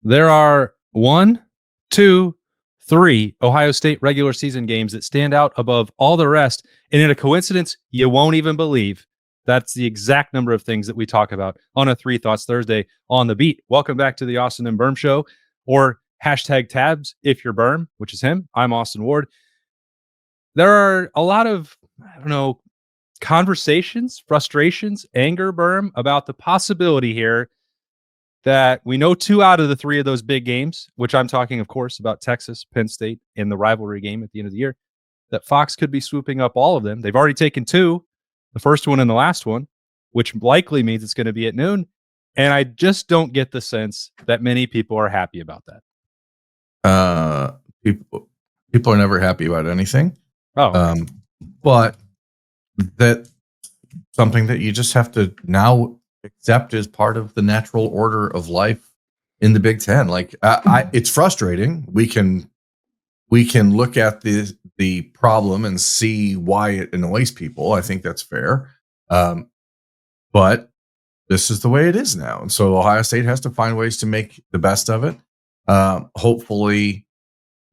There are 1, 2, 3 Ohio State regular season games that stand out above all the rest. And in a coincidence you won't even believe, that's the exact number of things that we talk about on a Three Thoughts Thursday on the Beat. Welcome back to the Austin and Berm Show, or hashtag tabs if you're Berm, which is him. I'm Austin Ward. There are a lot of, conversations, frustrations, anger, Berm, about the possibility here that we know 2 out of the 3 of those big games, which I'm talking, of course, about Texas, Penn State, and the rivalry game at the end of the year, that Fox could be swooping up all of them. They've already taken 2, the first one and the last one, which likely means it's going to be at noon. And I just don't get the sense that many people are happy about that. People are never happy about anything. Oh, but that's something that you just have to now accept as part of the natural order of life in the Big Ten. Like, it's frustrating. We can look at the problem and see why it annoys people. I think that's fair. But this is the way it is now. And so Ohio State has to find ways to make the best of it. Hopefully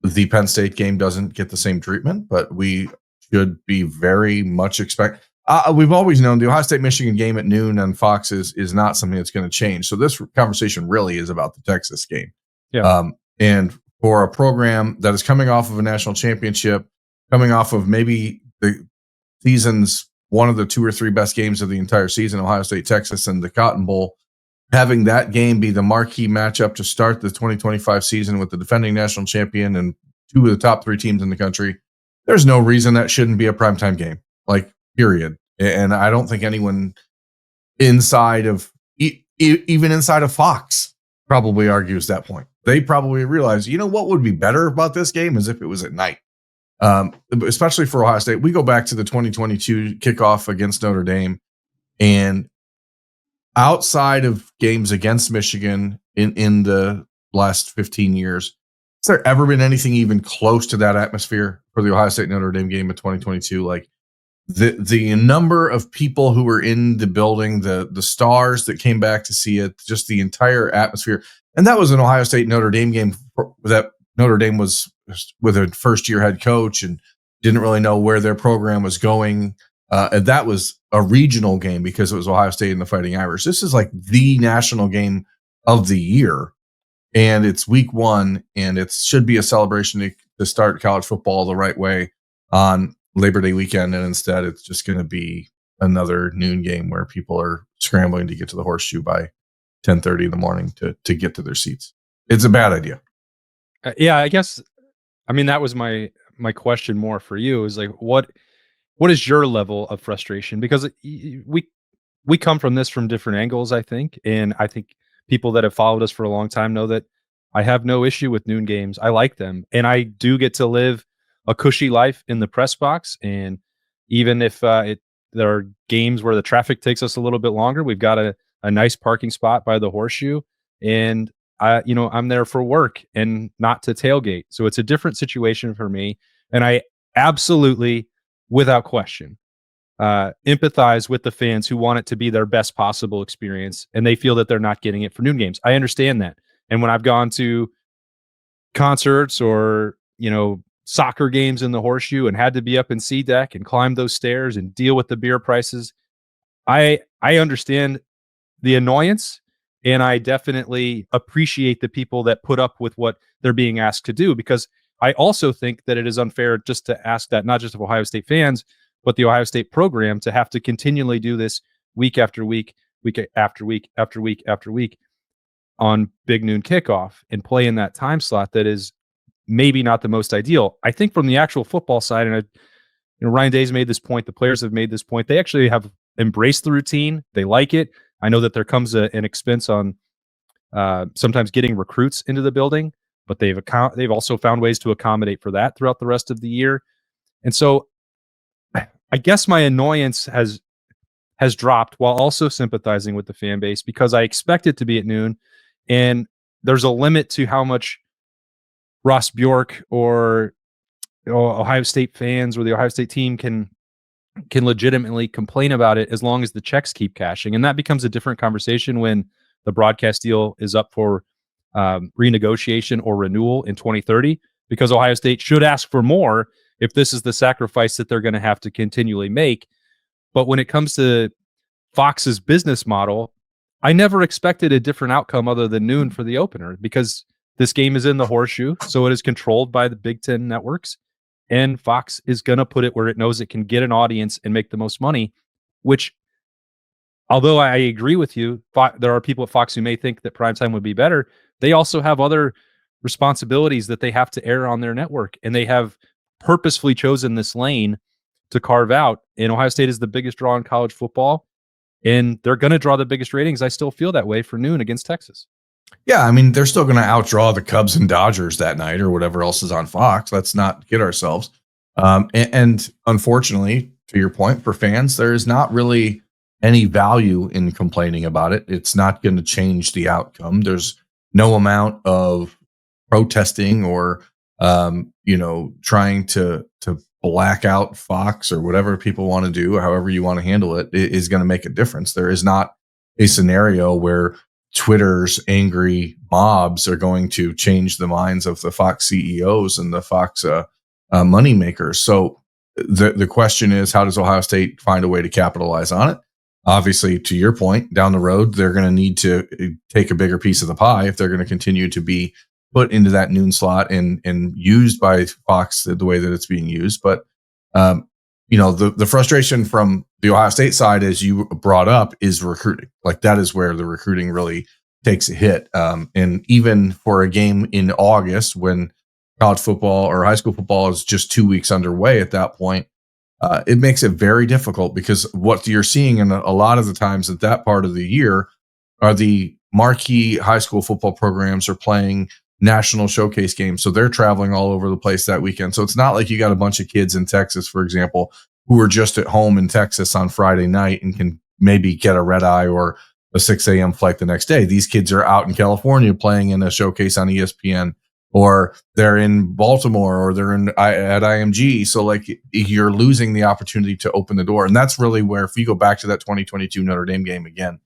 the Penn State game doesn't get the same treatment, but we should be very much expect. We've always known the Ohio State-Michigan game at noon on Fox is not something that's going to change. So this conversation really is about the Texas game. Yeah. And for a program that is coming off of a national championship, coming off of maybe the season's one of the 2 or 3 best games of the entire season, Ohio State, Texas, and the Cotton Bowl, having that game be the marquee matchup to start the 2025 season with the defending national champion and 2 of the top 3 teams in the country, there's no reason that shouldn't be a primetime game, like, period. And I don't think anyone inside of, even inside of Fox, probably argues that point. They probably realize, what would be better about this game is if it was at night. Especially for Ohio State. We go back to the 2022 kickoff against Notre Dame, and outside of games against Michigan in the last 15 years, has there ever been anything even close to that atmosphere for the Ohio State Notre Dame game in 2022? Like, the number of people who were in the building, the stars that came back to see it, just the entire atmosphere. And that was an Ohio State Notre Dame game that Notre Dame was with a first-year head coach and didn't really know where their program was going. And that was a regional game because it was Ohio State and the Fighting Irish. This is like the national game of the year, and it's week 1, and it should be a celebration to start college football the right way on Labor Day weekend. And instead, it's just going to be another noon game where people are scrambling to get to the horseshoe by 10:30 in the morning to get to their seats. It's a bad idea. Yeah, I guess. I mean, that was my question more for you, is like, what is your level of frustration? Because we come from this from different angles, I think. And I think people that have followed us for a long time know that I have no issue with noon games. I like them. And I do get to live a cushy life in the press box. And even if there are games where the traffic takes us a little bit longer, we've got a nice parking spot by the horseshoe. And I'm there for work and not to tailgate. So it's a different situation for me. And I absolutely, without question, empathize with the fans who want it to be their best possible experience, and they feel that they're not getting it for noon games. I understand that. And when I've gone to concerts or, soccer games in the horseshoe and had to be up in C deck and climb those stairs and deal with the beer prices, I understand the annoyance. And I definitely appreciate the people that put up with what they're being asked to do, because I also think that it is unfair just to ask that, not just of Ohio State fans, but the Ohio State program, to have to continually do this week after week, week after week, after week after week on big noon kickoff and play in that time slot that is maybe not the most ideal. I think from the actual football side, and Ryan Day's made this point, the players have made this point, they actually have embraced the routine. They like it. I know that there comes an expense on sometimes getting recruits into the building, but they've also found ways to accommodate for that throughout the rest of the year. And so I guess my annoyance has dropped, while also sympathizing with the fan base, because I expect it to be at noon, and there's a limit to how much Ross Bjork or Ohio State fans or the Ohio State team can legitimately complain about it, as long as the checks keep cashing. And that becomes a different conversation when the broadcast deal is up for renegotiation or renewal in 2030, because Ohio State should ask for more if this is the sacrifice that they're going to have to continually make. But when it comes to Fox's business model, I never expected a different outcome other than noon for the opener, because this game is in the horseshoe, so it is controlled by the Big Ten networks, and Fox is going to put it where it knows it can get an audience and make the most money, which, although I agree with you, there are people at Fox who may think that primetime would be better. They also have other responsibilities that they have to air on their network, and they have purposefully chosen this lane to carve out. And Ohio State is the biggest draw in college football, and they're going to draw the biggest ratings. I still feel that way for noon against Texas. Yeah, I mean, they're still going to outdraw the Cubs and Dodgers that night or whatever else is on Fox. Let's not kid ourselves. And unfortunately, to your point, for fans, there is not really any value in complaining about it. It's not going to change the outcome. There's no amount of protesting or trying to black out Fox or whatever people want to do, however you want to handle it, is going to make a difference. There is not a scenario where Twitter's angry mobs are going to change the minds of the Fox CEOs and the Fox money makers. So the question is, how does Ohio State find a way to capitalize on it? Obviously, to your point, down the road, they're going to need to take a bigger piece of the pie if they're going to continue to be put into that noon slot and used by Fox the way that it's being used. But, the frustration from the Ohio State side, as you brought up, is recruiting. Like, that is where the recruiting really takes a hit. And even for a game in August, when college football or high school football is just 2 weeks underway at that point, it makes it very difficult, because what you're seeing in a lot of the times at that part of the year are the marquee high school football programs are playing national showcase games. So they're traveling all over the place that weekend. So it's not like you got a bunch of kids in Texas, for example, who are just at home in Texas on Friday night and can maybe get a red eye or a 6 a.m. flight the next day. These kids are out in California playing in a showcase on ESPN, or they're in Baltimore, or they're at IMG. So like, you're losing the opportunity to open the door. And that's really where, if you go back to that 2022 Notre Dame game again,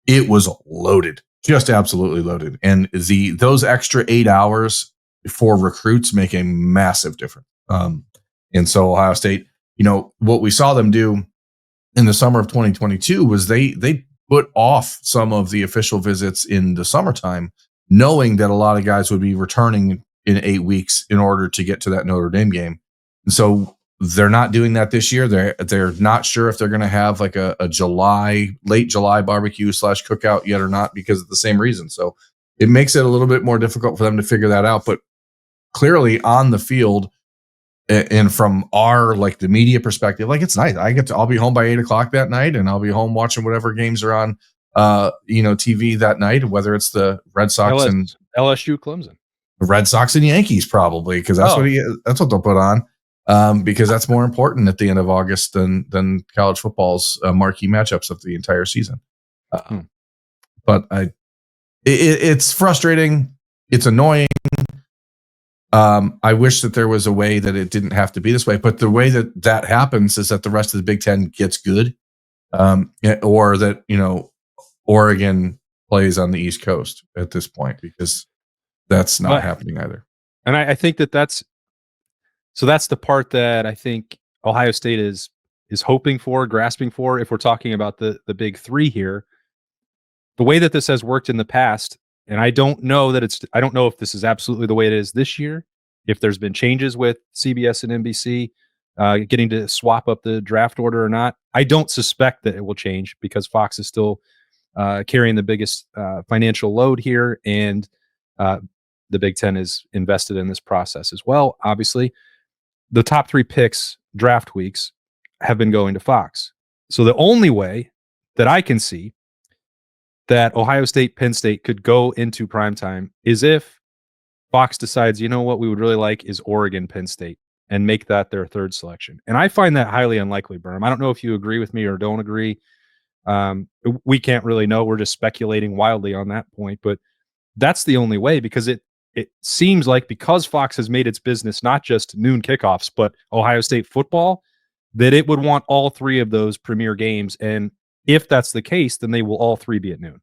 it was loaded, just absolutely loaded. And those extra 8 hours for recruits make a massive difference. And so Ohio State, what we saw them do in the summer of 2022 was they put off some of the official visits in the summertime, knowing that a lot of guys would be returning in 8 weeks in order to get to that Notre Dame game. And so they're not doing that this year. They're not sure if they're going to have like a late July barbecue / cookout yet or not, because of the same reason. So it makes it a little bit more difficult for them to figure that out. But clearly on the field, and from our, like, the media perspective, like, it's nice. I'll be home by 8:00 that night, and I'll be home watching whatever games are on TV that night, whether it's the Red Sox and LSU Clemson, Red Sox and Yankees, probably, because that's what they'll put on, because that's more important at the end of August than college football's marquee matchups of the entire season. But it's frustrating. It's annoying. I wish that there was a way that it didn't have to be this way, but the way that happens is that the rest of the Big Ten gets good, or that, Oregon plays on the East Coast at this point, because that's not happening either. And I think that's the part that I think Ohio State is hoping for, grasping for, if we're talking about the big three here. The way that this has worked in the past, and I don't know if this is absolutely the way it is this year, if there's been changes with CBS and NBC getting to swap up the draft order or not. I don't suspect that it will change, because Fox is still carrying the biggest financial load here, and the Big Ten is invested in this process as well. Obviously, the top 3 picks draft weeks have been going to Fox. So the only way that I can see that Ohio State, Penn State could go into primetime is if Fox decides, what we would really like is Oregon, Penn State, and make that their third selection. And I find that highly unlikely, Berm. I don't know if you agree with me or don't agree. We can't really know. We're just speculating wildly on that point, but that's the only way, because it seems like, because Fox has made its business not just noon kickoffs, but Ohio State football, that it would want all 3 of those premier games. And if that's the case, then they will all 3 be at noon.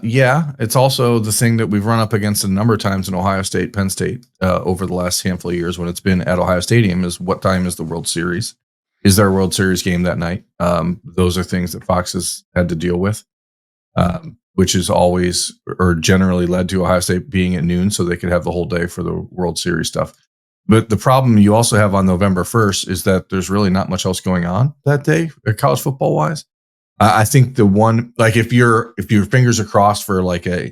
Yeah, it's also the thing that we've run up against a number of times in Ohio State, Penn State over the last handful of years when it's been at Ohio Stadium is what time is the World Series? Is there a World Series game that night? Those are things that Fox has had to deal with, which is always or generally led to Ohio State being at noon so they could have the whole day for the World Series stuff. But the problem you also have on November 1st is that there's really not much else going on that day, college football wise. I think the one, like if your fingers are crossed for like a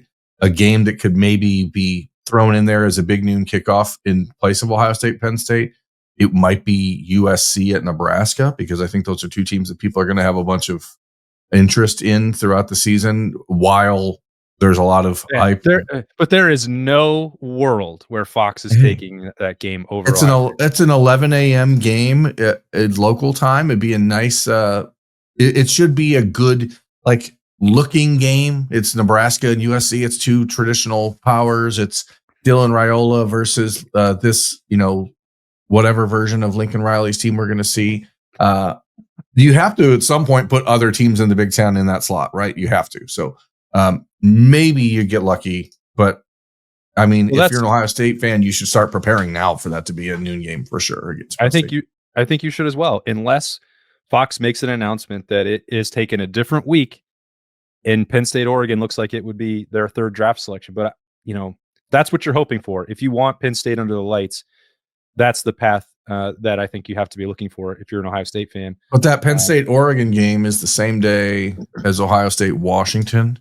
game that could maybe be thrown in there as a big noon kickoff in place of Ohio State, Penn State, it might be USC at Nebraska, because I think those are two teams that people are going to have a bunch of interest in throughout the season, while there's a lot of hype. But there is no world where Fox is taking that game over. It's an 11 a.m. game at local time. It'd be a nice. It should be a good like looking game. It's Nebraska and USC. It's two traditional powers. It's Dylan Raiola versus this whatever version of Lincoln Riley's team we're going to see. You have to at some point put other teams in the Big Ten in that slot, right? You have to. So maybe you get lucky, but I mean, if you're an Ohio State fan, you should start preparing now for that to be a noon game for sure. I think you should as well, unless Fox makes an announcement that it is taking a different week and Penn State, Oregon looks like it would be their third draft selection. But that's what you're hoping for. If you want Penn State under the lights, that's the path that I think you have to be looking for if you're an Ohio State fan. But that Penn State Oregon game is the same day as Ohio State Washington,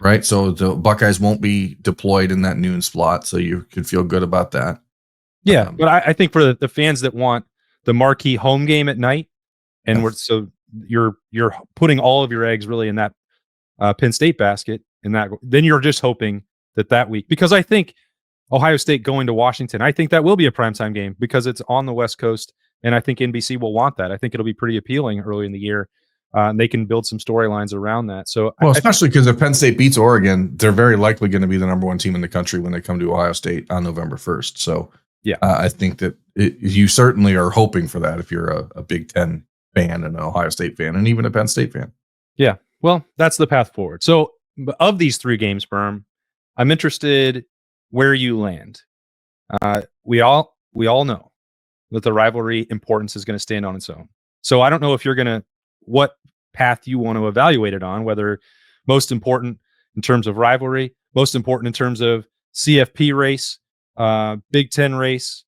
right? So the Buckeyes won't be deployed in that noon slot, so you could feel good about that. Yeah, but I think for the fans that want the marquee home game at night, and you're putting all of your eggs really in that Penn State basket, then you're just hoping that week, because I think Ohio State going to Washington, I think that will be a primetime game because it's on the West Coast, and I think NBC will want that. I think it'll be pretty appealing early in the year. And they can build some storylines around that. So, especially because if Penn State beats Oregon, they're very likely going to be the number one team in the country when they come to Ohio State on November 1st. So, yeah, I think that you certainly are hoping for that if you're a Big Ten fan and an Ohio State fan and even a Penn State fan. Yeah, well, that's the path forward. So, of these three games, Berm, I'm interested where you land. We all know that the rivalry importance is going to stand on its own. So I don't know if what path you want to evaluate it on, whether most important in terms of rivalry, most important in terms of CFP race, Big Ten race,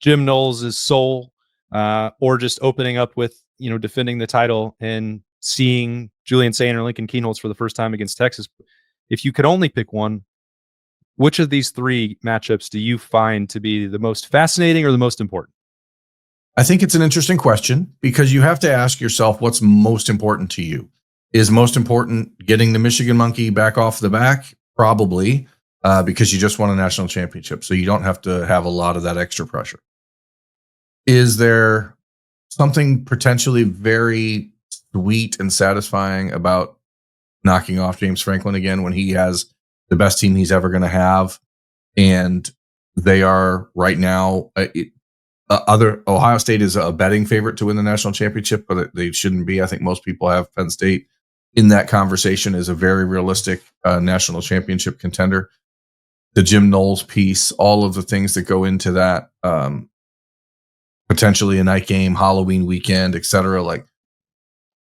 Jim Knowles' soul, or just opening up with, defending the title and seeing Julian Sayin or Lincoln Kienholz for the first time against Texas. If you could only pick one, which of these three matchups do you find to be the most fascinating or the most important? I think it's an interesting question because you have to ask yourself what's most important to you. Is most important getting the Michigan Monkey back off the back? Probably, because you just won a national championship, so you don't have to have a lot of that extra pressure. Is there something potentially very sweet and satisfying about knocking off James Franklin again when he has the best team he's ever going to have, and they are right now Ohio State is a betting favorite to win the national championship, but they shouldn't be. I think most people have Penn State in that conversation as a very realistic national championship contender. The Jim Knowles piece, all of the things that go into that, potentially a night game, Halloween weekend, etc. Like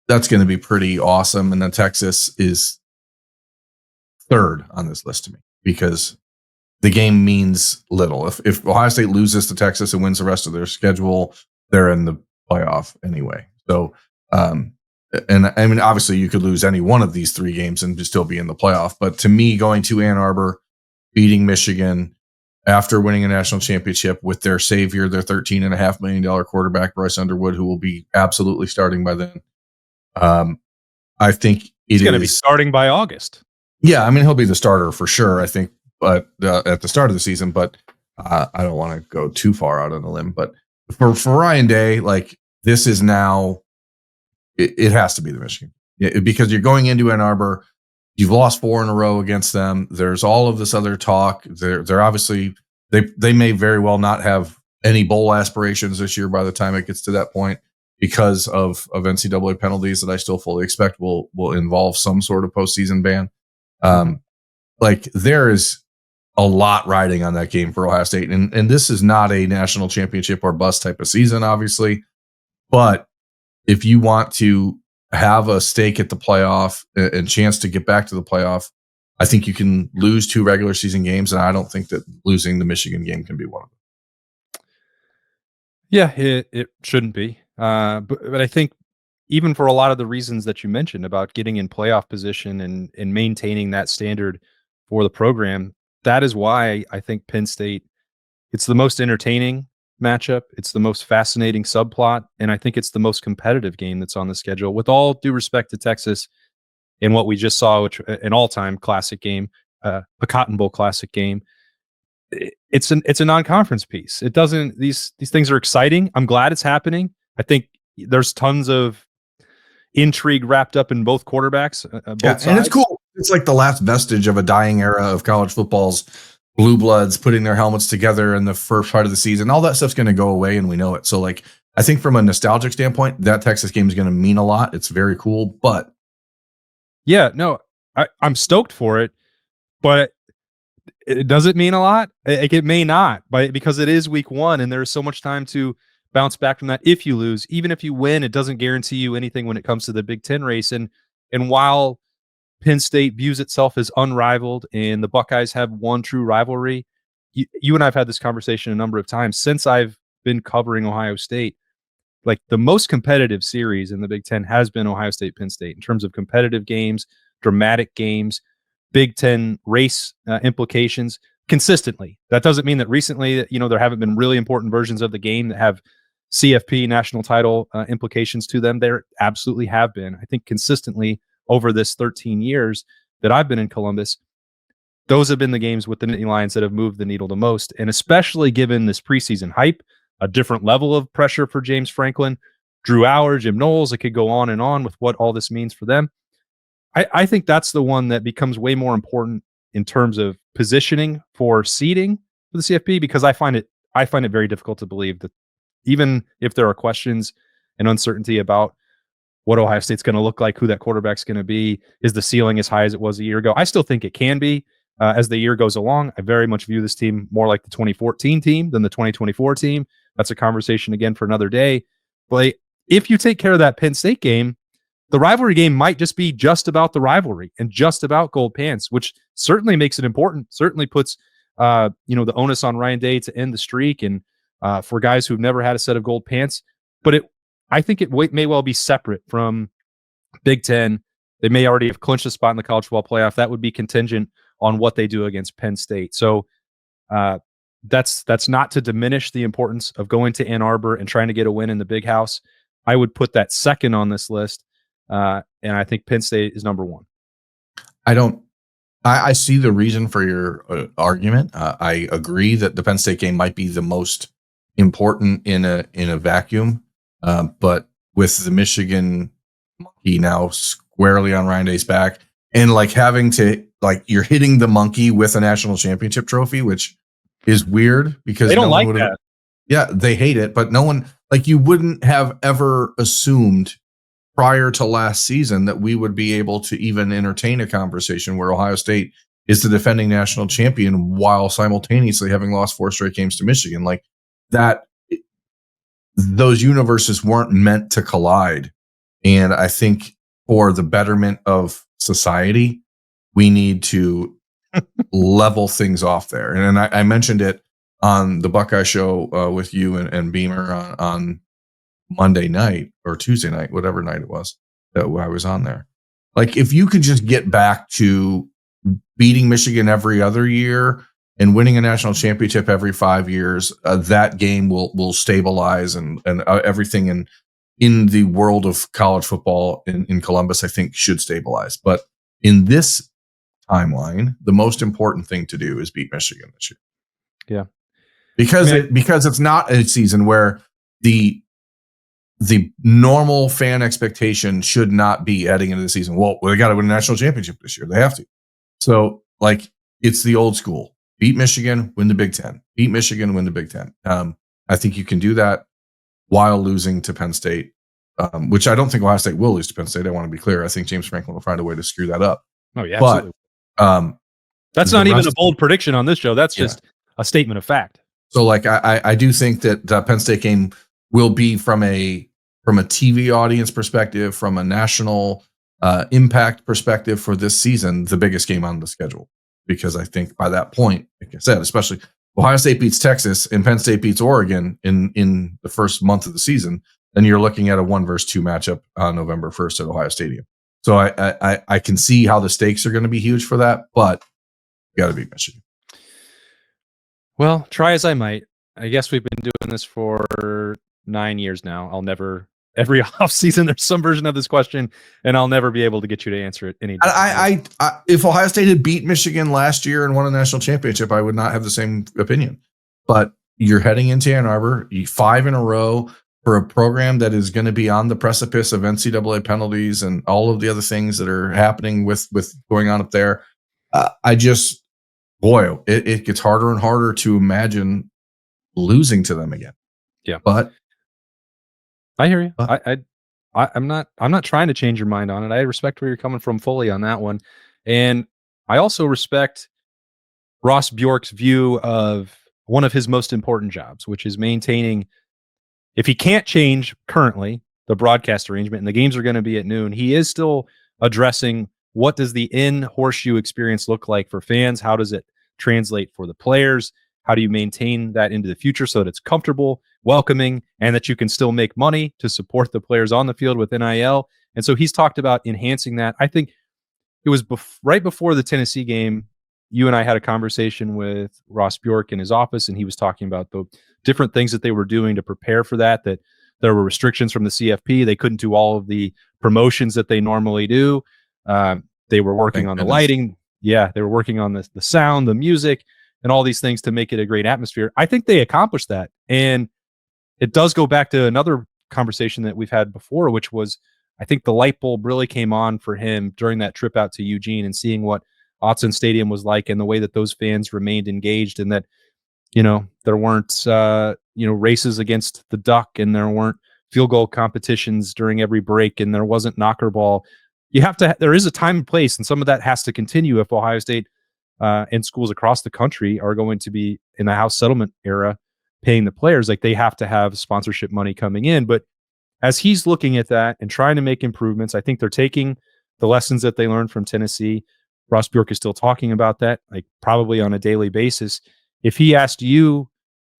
that's going to be pretty awesome. And then Texas is third on this list to me because the game means little. If Ohio State loses to Texas and wins the rest of their schedule, they're in the playoff anyway. So, and I mean, obviously you could lose any one of these three games and still be in the playoff. But to me, going to Ann Arbor, beating Michigan after winning a national championship with their savior, their $13.5 million quarterback, Bryce Underwood, who will be absolutely starting by then. I think he's going to be starting by August. Yeah, I mean, he'll be the starter for sure, I think, but at the start of the season, but I don't want to go too far out on a limb. But for Ryan Day, like this is now, it has to be the Michigan because you're going into Ann Arbor. You've lost 4 in a row against them. There's all of this other talk. They're obviously, they may very well not have any bowl aspirations this year by the time it gets to that point because of NCAA penalties that I still fully expect will involve some sort of postseason ban. Like there is a lot riding on that game for Ohio State. And this is not a national championship or bust type of season, obviously. But if you want to have a stake at the playoff and chance to get back to the playoff, I think you can lose 2 regular season games. And I don't think that losing the Michigan game can be one of them. Yeah, it shouldn't be. But I think even for a lot of the reasons that you mentioned about getting in playoff position and maintaining that standard for the program, that is why I think Penn State, it's the most entertaining matchup. It's the most fascinating subplot. And I think it's the most competitive game that's on the schedule. With all due respect to Texas and what we just saw, which an all-time classic game, a Cotton Bowl classic game, it's a non-conference piece. It doesn't, these things are exciting. I'm glad it's happening. I think there's tons of intrigue wrapped up in both quarterbacks. Both sides. And it's cool. It's like the last vestige of a dying era of college football's blue bloods putting their helmets together in the first part of the season. All that stuff's going to go away, and we know it. So, like, I think from a nostalgic standpoint, that Texas game is going to mean a lot. It's very cool, but yeah, no, I'm stoked for it, but it doesn't mean a lot. It may not, but because it is week 1 and there's so much time to bounce back from that. If you lose, even if you win, it doesn't guarantee you anything when it comes to the Big Ten race. And while Penn State views itself as unrivaled and the Buckeyes have one true rivalry, you and I've had this conversation a number of times since I've been covering Ohio State. Like, the most competitive series in the Big Ten has been Ohio State, Penn State in terms of competitive games, dramatic games, Big Ten race implications consistently. That doesn't mean that recently, there haven't been really important versions of the game that have CFP national title implications to them. There absolutely have been. I think consistently over this 13 years that I've been in Columbus, those have been the games with the Nittany Lions that have moved the needle the most. And especially given this preseason hype, a different level of pressure for James Franklin, Drew Aller, Jim Knowles, it could go on and on with what all this means for them. I think that's the one that becomes way more important in terms of positioning for seeding for the CFP, because I find it very difficult to believe that even if there are questions and uncertainty about what Ohio State's going to look like, who that quarterback's going to be, is the ceiling as high as it was a year ago? I still think it can be as the year goes along. I very much view this team more like the 2014 team than the 2024 team. That's a conversation again for another day. But if you take care of that Penn State game, the rivalry game might just be just about the rivalry and just about gold pants, which certainly makes it important, certainly puts the onus on Ryan Day to end the streak and for guys who've never had a set of gold pants. But I think it may well be separate from Big Ten. They may already have clinched a spot in the college football playoff. That would be contingent on what they do against Penn State. So that's not to diminish the importance of going to Ann Arbor and trying to get a win in the Big House. I would put that second on this list. And I think Penn State is number 1. I see the reason for your argument. I agree that the Penn State game might be the most important in a vacuum. But with the Michigan monkey now squarely on Ryan Day's back, and like having to, like, you're hitting the monkey with a national championship trophy, which is weird because they don't like that. Yeah, they hate it, but no one, like, you wouldn't have ever assumed prior to last season that we would be able to even entertain a conversation where Ohio State is the defending national champion while simultaneously having lost 4 straight games to Michigan. Like that, those universes weren't meant to collide. And I think for the betterment of society, we need to level things off there. And I mentioned it on the Buckeye show with you and Beamer on Monday night or Tuesday night, whatever night it was that I was on there. Like, if you could just get back to beating Michigan every other year and winning a national championship every 5 years, that game will stabilize and everything in the world of college football in Columbus, I think, should stabilize. But in this timeline, the most important thing to do is beat Michigan this year. Yeah. Because it's not a season where the normal fan expectation should not be heading into the season. Well, they got to win a national championship this year. They have to. So, like, it's the old school. Beat Michigan, win the Big Ten. Beat Michigan, win the Big Ten. I think you can do that while losing to Penn State, which I don't think Ohio State will lose to Penn State. I want to be clear. I think James Franklin will find a way to screw that up. Oh, yeah, absolutely. That's the not even a rest, bold prediction on this show. That's yeah. just a statement of fact. So like I do think that Penn State game will be from a TV audience perspective, from a national impact perspective for this season, the biggest game on the schedule. Because I think by that point, like I said, especially Ohio State beats Texas and Penn State beats Oregon in the first month of the season, then you're looking at a 1-2 matchup on November 1st at Ohio Stadium. So I can see how the stakes are going to be huge for that, but you got to beat Michigan. Well, try as I might. I guess we've been doing this for 9 years now. Every offseason, there's some version of this question, and I'll never be able to get you to answer it any I if Ohio State had beat Michigan last year and won a national championship, I would not have the same opinion. But you're heading into Ann Arbor, 5 in a row for a program that is going to be on the precipice of NCAA penalties and all of the other things that are happening with going on up there. It gets harder and harder to imagine losing to them again. Yeah, but I hear you. I'm not trying to change your mind on it. I respect where you're coming from fully on that one, and I also respect Ross Bjork's view of one of his most important jobs, which is maintaining. If he can't change currently the broadcast arrangement, and the games are going to be at noon, he is still addressing what does the in-horseshoe experience look like for fans? How does it translate for the players? How do you maintain that into the future so that it's comfortable, welcoming, and that you can still make money to support the players on the field with NIL? And so he's talked about enhancing that. I think it was right before the Tennessee game, you and I had a conversation with Ross Bjork in his office, and he was talking about the different things that they were doing to prepare for that there were restrictions from the CFP. They couldn't do all of the promotions that they normally do. They were working on the lighting. Yeah, they were working on the sound, the music, and all these things to make it a great atmosphere. I think they accomplished that. And it does go back to another conversation that we've had before, which was, I think the light bulb really came on for him during that trip out to Eugene and seeing what Autzen Stadium was like and the way that those fans remained engaged, and that, there weren't, races against the duck, and there weren't field goal competitions during every break, and there wasn't knocker ball. There is a time and place, and some of that has to continue if Ohio State and schools across the country are going to be in the House settlement era paying the players. Like, they have to have sponsorship money coming in. But as he's looking at that and trying to make improvements, I think they're taking the lessons that they learned from Tennessee. Ross Bjork is still talking about that, like probably on a daily basis. If he asked you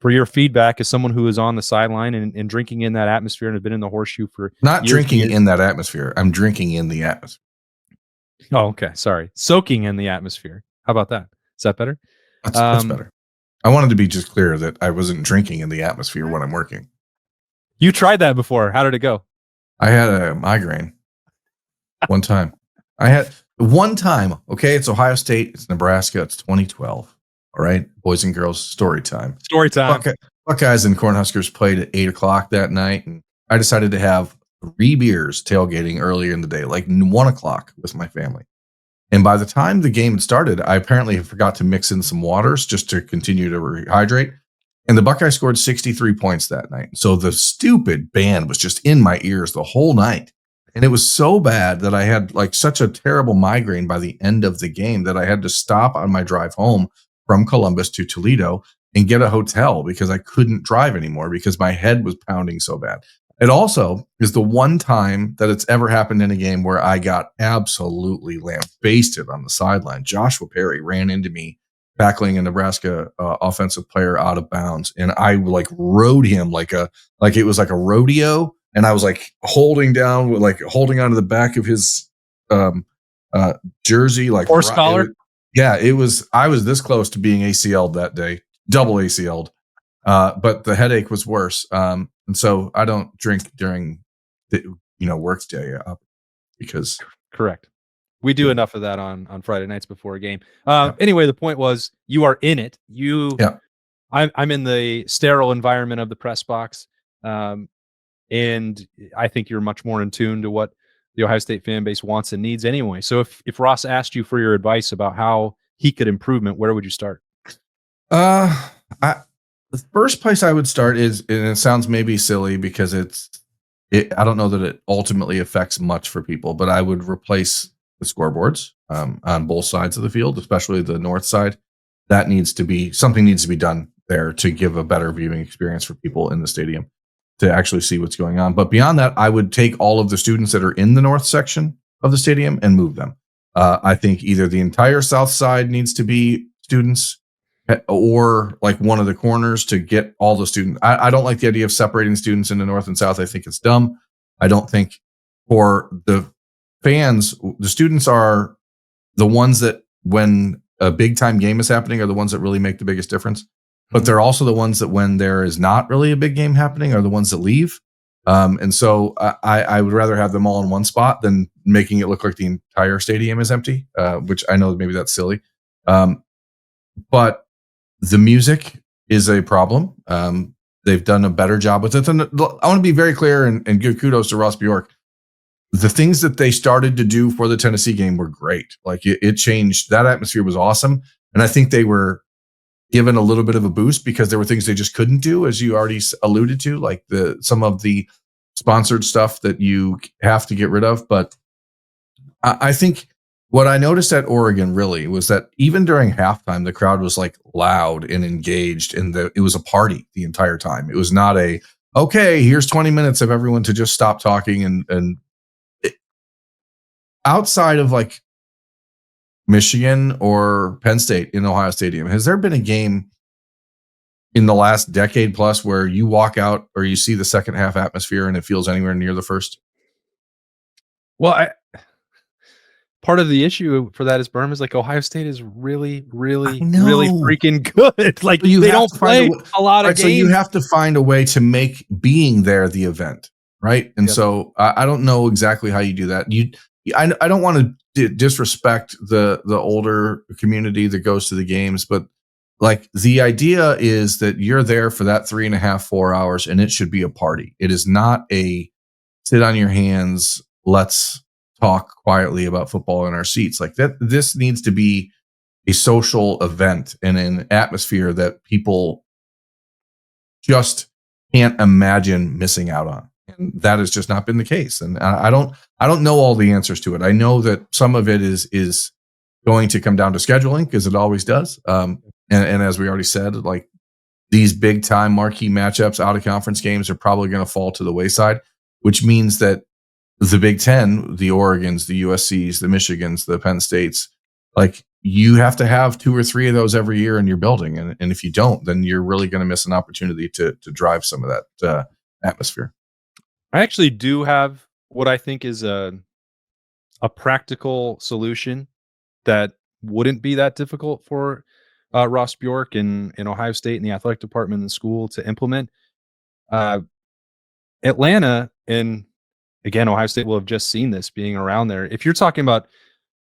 for your feedback as someone who is on the sideline and drinking in that atmosphere and have been in the horseshoe for not years drinking in that atmosphere, I'm drinking in the atmosphere. Oh, okay. Sorry. Soaking in the atmosphere. How about that? Is that better? That's better. I wanted to be just clear that I wasn't drinking in the atmosphere when I'm working. You tried that before. How did it go? I had a migraine one time. Okay, it's Ohio State, it's Nebraska, it's 2012. All right, boys and girls, story time. Story time. Buckeyes and Cornhuskers played at 8:00 that night, and I decided to have 3 beers tailgating earlier in the day, like 1:00 with my family. And by the time the game had started, I apparently forgot to mix in some waters just to continue to rehydrate. And the Buckeyes scored 63 points that night. So the stupid band was just in my ears the whole night. And it was so bad that I had like such a terrible migraine by the end of the game that I had to stop on my drive home from Columbus to Toledo and get a hotel because I couldn't drive anymore because my head was pounding so bad. It also is the one time that it's ever happened in a game where I got absolutely lambasted on the sideline. Joshua Perry ran into me tackling a Nebraska offensive player out of bounds, and I like rode him like it was like a rodeo, and I was like holding onto the back of his jersey, like horse collar. I was this close to being ACL'd that day, double ACL'd. But the headache was worse. And so I don't drink during the, work day because correct. We do enough of that on Friday nights before a game. Anyway, the point was you are in it. I'm in the sterile environment of the press box. And I think you're much more in tune to what the Ohio State fan base wants and needs anyway. So if Ross asked you for your advice about how he could improvement, where would you start? The first place I would start is, and it sounds maybe silly because I don't know that it ultimately affects much for people, but I would replace the scoreboards on both sides of the field, especially the north side. That needs to be something needs to be done there to give a better viewing experience for people in the stadium to actually see what's going on. But beyond that, I would take all of the students that are in the north section of the stadium and move them. I think either the entire south side needs to be students or like one of the corners to get all the students. I don't like the idea of separating students into north and south. I think it's dumb. I don't think for the fans, the students are the ones that when a big time game is happening are the ones that really make the biggest difference. But they're also the ones that when there is not really a big game happening are the ones that leave. And so I would rather have them all in one spot than making it look like the entire stadium is empty, which I know maybe that's silly. But the music is a problem. They've done a better job with it. And I want to be very clear and give kudos to Ross Bjork. The things that they started to do for the Tennessee game were great. Like it changed. That atmosphere was awesome. And I think they were given a little bit of a boost because there were things they just couldn't do, as you already alluded to, like some of the sponsored stuff that you have to get rid of. But I think what I noticed at Oregon really was that even during halftime, the crowd was like loud and engaged, and it was a party the entire time. It was not okay, here's 20 minutes of everyone to just stop talking and outside of like Michigan or Penn State in Ohio Stadium, has there been a game in the last decade plus where you walk out or you see the second half atmosphere and it feels anywhere near the first? Well, part of the issue for that is Berm is like Ohio State is really, really, really freaking good. Like they don't play a lot of games. So you have to find a way to make being there the event, right? And so I don't know exactly how you do that. I don't want to disrespect the older community that goes to the games, but like the idea is that you're there for that 3.5, 4 hours, and it should be a party. It is not a sit on your hands, let's talk quietly about football in our seats. Like that, this needs to be a social event and an atmosphere that people just can't imagine missing out on. And that has just not been the case. And I don't know all the answers to it. I know that some of it is going to come down to scheduling because it always does. And as we already said, like these big time marquee matchups, out of conference games are probably going to fall to the wayside, which means that the Big Ten, the Oregons, the USCs, the Michigans, the Penn States, like you have to have 2 or 3 of those every year in your building. And if you don't, then you're really going to miss an opportunity to drive some of that atmosphere. I actually do have what I think is a practical solution that wouldn't be that difficult for Ross Bjork in Ohio State and the athletic department in the school to implement. Atlanta and again, Ohio State will have just seen this being around there. If you're talking about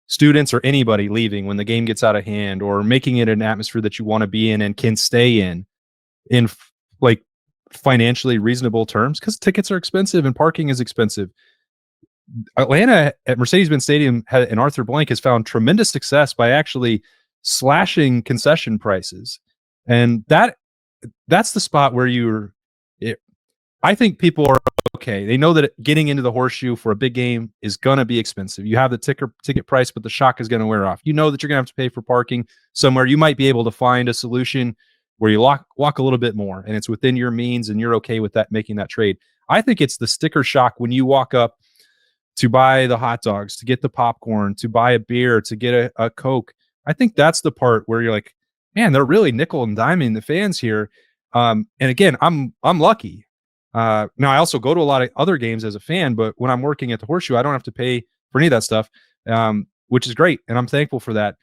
students or anybody leaving when the game gets out of hand or making it an atmosphere that you want to be in and can stay in like financially reasonable terms, because tickets are expensive and parking is expensive. Atlanta at Mercedes-Benz Stadium and Arthur Blank has found tremendous success by actually slashing concession prices. And that's the spot where I think people are okay. They know that getting into the Horseshoe for a big game is going to be expensive. You have the ticket price, but the shock is going to wear off. You know that you're going to have to pay for parking somewhere. You might be able to find a solution where you walk a little bit more and it's within your means and you're okay with that, making that trade. I think it's the sticker shock when you walk up to buy the hot dogs, to get the popcorn, to buy a beer, to get a Coke. I think that's the part where you're like, man, they're really nickel and diming the fans here. And again, I'm lucky. Now I also go to a lot of other games as a fan, but when I'm working at the Horseshoe, I don't have to pay for any of that stuff, which is great. And I'm thankful for that.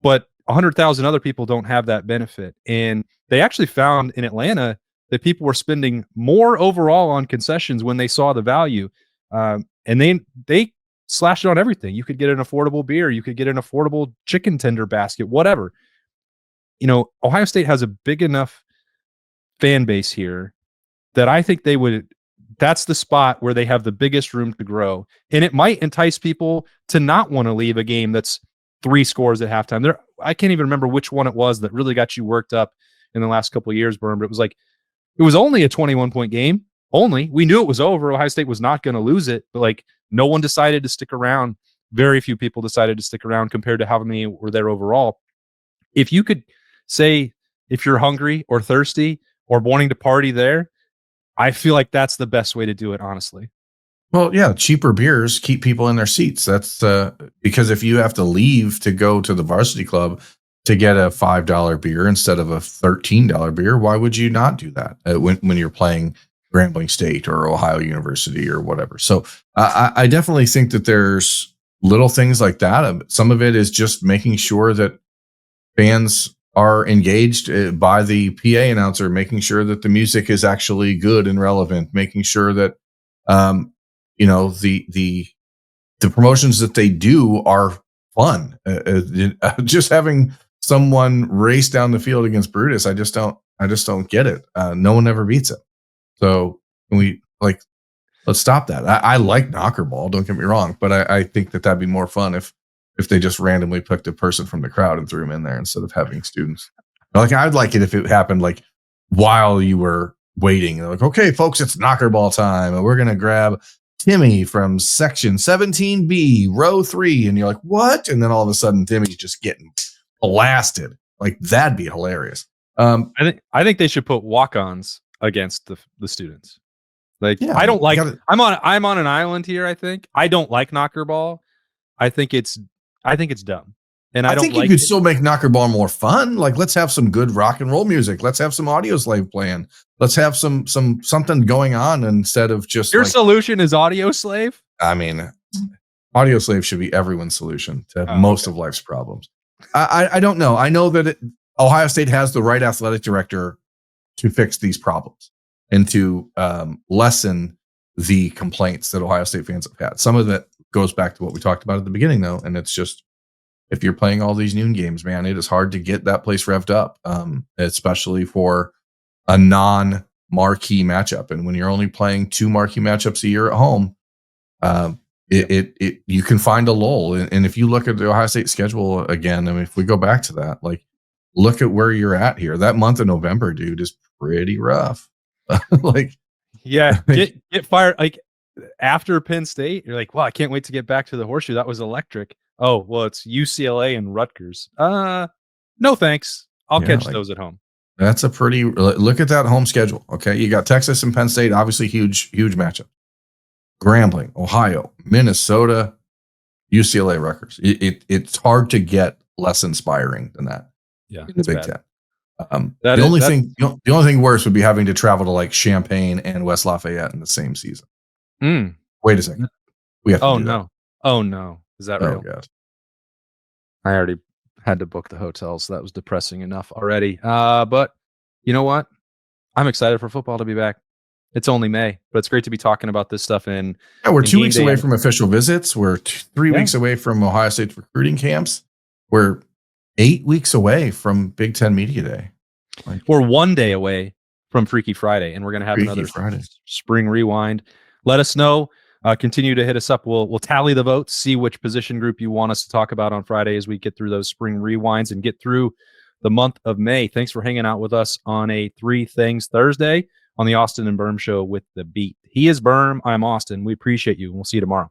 But 100,000 other people don't have that benefit. And they actually found in Atlanta that people were spending more overall on concessions when they saw the value. And they slashed it on everything. You could get an affordable beer. You could get an affordable chicken tender basket, whatever. You know, Ohio State has a big enough fan base here that I think that's the spot where they have the biggest room to grow. And it might entice people to not want to leave a game that's 3 scores at halftime. I can't even remember which one it was that really got you worked up in the last couple of years, Berm, but it was only a 21-point game. Only. We knew it was over. Ohio State was not going to lose it, but like no one decided to stick around Very few people decided to stick around compared to how many were there overall. If you could say, if you're hungry or thirsty or wanting to party there, I feel like that's the best way to do it, honestly. Well, yeah, cheaper beers keep people in their seats. That's because if you have to leave to go to the varsity club to get a $5 beer instead of a $13 beer, why would you not do that when you're playing Grambling State or Ohio University or whatever? So I definitely think that there's little things like that. Some of it is just making sure that fans are engaged by the PA announcer, making sure that the music is actually good and relevant, making sure that the promotions that they do are fun. Just having someone race down the field against Brutus, I just don't get it. No one ever beats it. So can we let's stop that. I like Knockerball, don't get me wrong, but I think that'd be more fun if they just randomly picked a person from the crowd and threw him in there instead of having students. I'd like it if it happened while you were waiting. They're okay, folks, it's Knockerball time, and we're gonna grab Timmy from section 17B, row 3, and you're like, what? And then all of a sudden, Timmy's just getting blasted. That'd be hilarious. I think they should put walk-ons against the students. I don't like. I'm on an island here. I think I don't like Knockerball. I think it's dumb. And I think you could still make Knockerball more fun. Let's have some good rock and roll music. Let's have some Audio Slave playing. Let's have something going on instead of just your solution is Audio Slave. I mean, Audio Slave should be everyone's solution to most of life's problems. I don't know. I know that Ohio State has the right athletic director to fix these problems and to lessen the complaints that Ohio State fans have had. Some of that goes back to what we talked about at the beginning, though, and it's just, if you're playing all these noon games, man, it is hard to get that place revved up, especially for a non-marquee matchup. And when you're only playing 2 marquee matchups a year at home, you can find a lull. And if you look at the Ohio State schedule again, I mean, if we go back to that, look at where you're at here. That month of November, dude, is pretty rough. Get fired. After Penn State, you're like, well, I can't wait to get back to the Horseshoe. That was electric. Oh, well, it's UCLA and Rutgers. No, thanks. I'll catch those at home. That's a pretty, look at that home schedule. Okay. You got Texas and Penn State, obviously huge matchup. Grambling, Ohio, Minnesota, UCLA, Rutgers. It's hard to get less inspiring than that. Yeah. In the Big Ten. The only thing worse would be having to travel to Champaign and West Lafayette in the same season. Wait a second. We have to do that. Oh no. Is that real? God. I already had to book the hotel, so that was depressing enough already. But you know what? I'm excited for football to be back. It's only May, but it's great to be talking about this stuff. We're 2 weeks away from official visits. We're 3 weeks away from Ohio State's recruiting camps. We're 8 weeks away from Big Ten Media Day. We're 1 day away from Freaky Friday, and we're going to have another spring rewind. Let us know. Continue to hit us up. We'll tally the votes, see which position group you want us to talk about on Friday as we get through those spring rewinds and get through the month of May. Thanks for hanging out with us on a 3 Things Thursday on the Austin and Berm Show with The Beat. He is Berm. I'm Austin. We appreciate you. We'll see you tomorrow.